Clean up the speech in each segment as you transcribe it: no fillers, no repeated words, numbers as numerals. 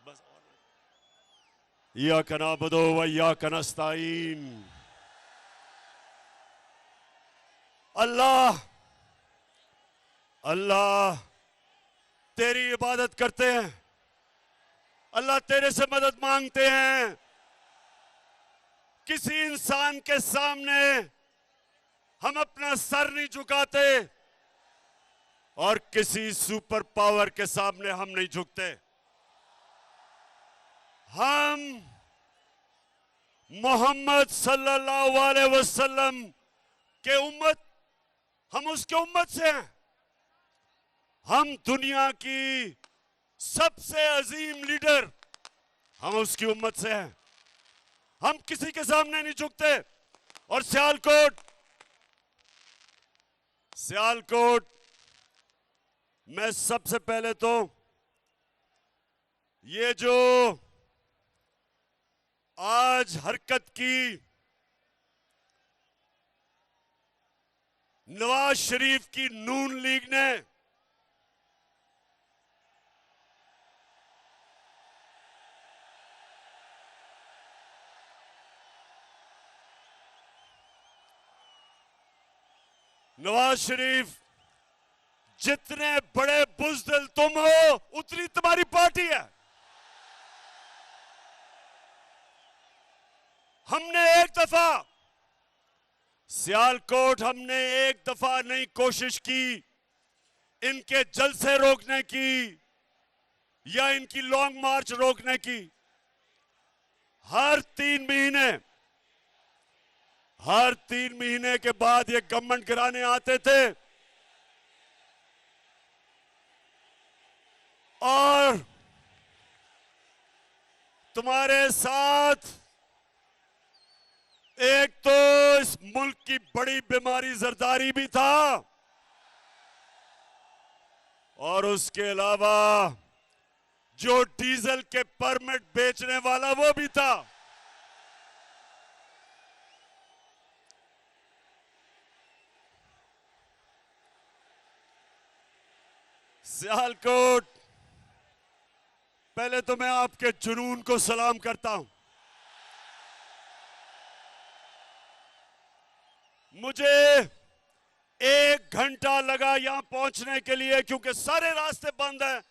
बस इय्याका नअबुदु व इय्याका नस्तईन। अल्लाह अल्लाह तेरी इबादत करते हैं, अल्लाह तेरे से मदद मांगते हैं। किसी इंसान के सामने हम अपना सर नहीं झुकाते और किसी सुपर पावर के सामने हम नहीं झुकते। हम मोहम्मद सल्लल्लाहु अलैहि वसल्लम के उम्मत, हम उसके उम्मत से हैं। हम दुनिया की सबसे अजीम लीडर, हम उसकी उम्मत से हैं। हम किसी के सामने नहीं झुकते। और सियालकोट मैं सबसे पहले तो ये जो आज हरकत की नवाज शरीफ की नून लीग ने, नवाज शरीफ जितने बड़े बुज़दिल तुम हो उतनी तुम्हारी पार्टी है। हमने एक दफा सियालकोट, हमने एक दफा नहीं कोशिश की इनके जलसे रोकने की या इनकी लॉन्ग मार्च रोकने की। हर 3 महीने के बाद ये गवर्नमेंट गिराने आते थे और तुम्हारे साथ एक तो इस मुल्क की बड़ी बीमारी जरदारी भी था और उसके अलावा जो डीजल के परमिट बेचने वाला वो भी था। सियालकोट, पहले तो मैं आपके जुनून को सलाम करता हूं। मुझे 1 घंटा लगा यहां पहुंचने के लिए क्योंकि सारे रास्ते बंद हैं।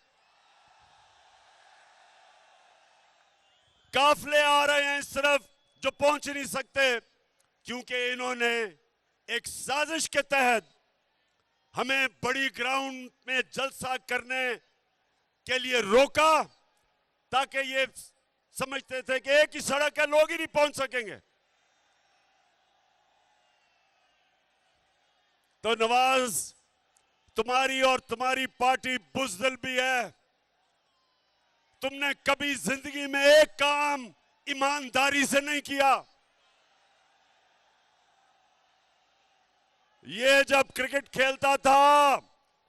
काफले आ रहे हैं इस तरफ जो पहुंच नहीं सकते क्योंकि इन्होंने एक साजिश के तहत हमें बड़ी ग्राउंड में जलसा करने के लिए रोका ताकि ये समझते थे कि एक ही सड़क है, लोग ही नहीं पहुंच सकेंगे। तो नवाज, तुम्हारी और तुम्हारी पार्टी बुज़दिल भी है। तुमने कभी जिंदगी में एक काम ईमानदारी से नहीं किया। ये जब क्रिकेट खेलता था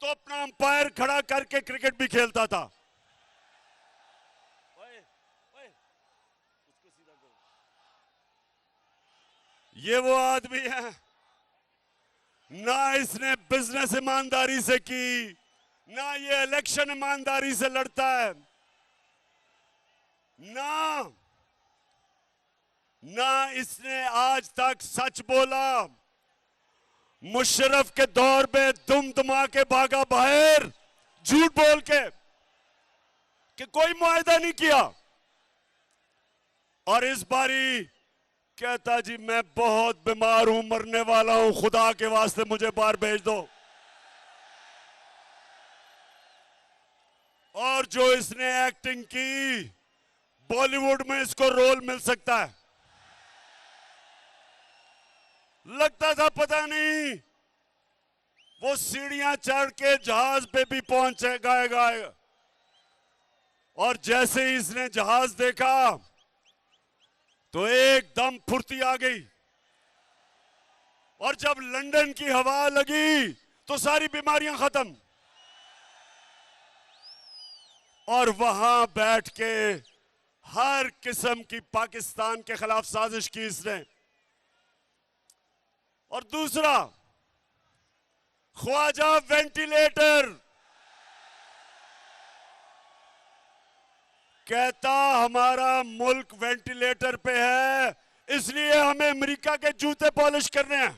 तो अपना अंपायर खड़ा करके क्रिकेट भी खेलता था। ये वो आदमी है, ना इसने बिजनेस ईमानदारी से की, ना ये इलेक्शन ईमानदारी से लड़ता है, ना इसने आज तक सच बोला। मुशर्रफ के दौर में दुम दुमा के भागा बाहर झूठ बोल के कि कोई मुआहदा नहीं किया और इस बारी कहता जी मैं बहुत बीमार हूं, मरने वाला हूं, खुदा के वास्ते मुझे बाहर भेज दो। और जो इसने एक्टिंग की, बॉलीवुड में इसको रोल मिल सकता है। लगता था पता नहीं वो सीढ़ियां चढ़ के जहाज पे भी पहुंचेगा और जैसे ही इसने जहाज देखा तो एकदम फुर्ती आ गई और जब लंदन की हवा लगी तो सारी बीमारियां खत्म। और वहां बैठ के हर किस्म की पाकिस्तान के खिलाफ साजिश की इसने। और दूसरा, ख्वाजा वेंटिलेटर कहता हमारा मुल्क वेंटिलेटर पे है, इसलिए हमें अमेरिका के जूते पॉलिश करने हैं।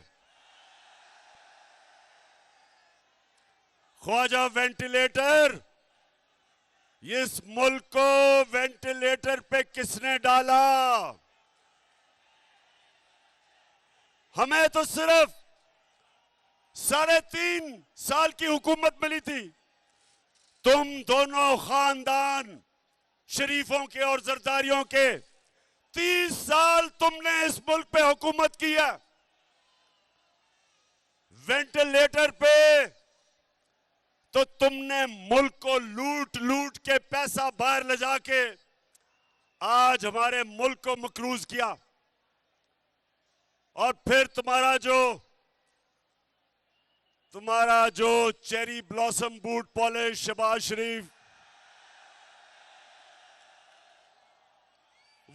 ख्वाजा वेंटिलेटर, इस मुल्क को वेंटिलेटर पे किसने डाला? हमें तो सिर्फ 3.5 साल की हुकूमत मिली थी। तुम दोनों खानदान शरीफों के और जरदारियों के 30 साल तुमने इस मुल्क पे हुकूमत की है। वेंटिलेटर पे तो तुमने मुल्क को लूट लूट के पैसा बाहर ले जाके आज हमारे मुल्क को मकरूज किया। और फिर तुम्हारा जो cherry blossom boot polish Shehbaz Sharif,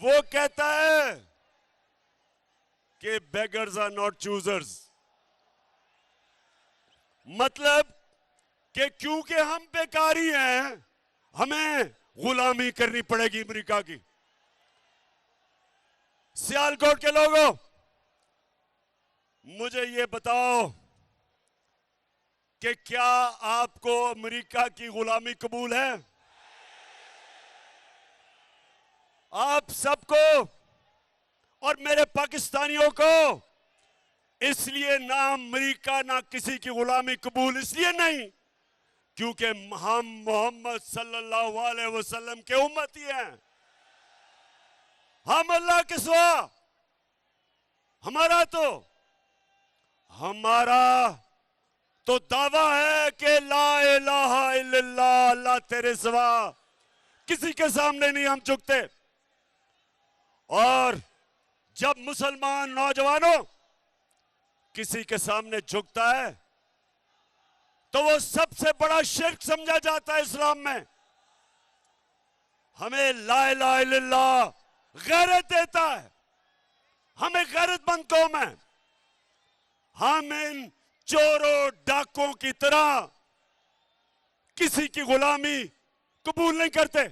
वो कहता है कि बेगर्स आर नॉट चूजर्स। मतलब कि क्योंकि हम बेकारी हैं, हमें गुलामी करनी पड़ेगी अमेरिका की। सियालकोट के लोगों, मुझे ये बताओ कि क्या आपको अमेरिका की गुलामी कबूल है? आप सबको और मेरे पाकिस्तानियों को इसलिए ना अमेरिका ना किसी की गुलामी कबूल इसलिए नहीं क्योंकि हम मोहम्मद सल्लल्लाहु अलैहि वसल्लम के उम्मती हैं। हम अल्लाह के सिवा, हमारा तो दावा है कि ला इलाहा इल्लल्लाह, अल्लाह तेरे सिवा किसी के सामने नहीं हम झुकते। और जब मुसलमान नौजवानों किसी के सामने झुकता है तो वो सबसे बड़ा शिर्क समझा जाता है इस्लाम में। हमें ला इलाहा इल्लल्लाह गैरत देता है, हमें गैरतमंद कौम है। हम इन चोरों डाकों की तरह किसी की गुलामी कबूल नहीं करते।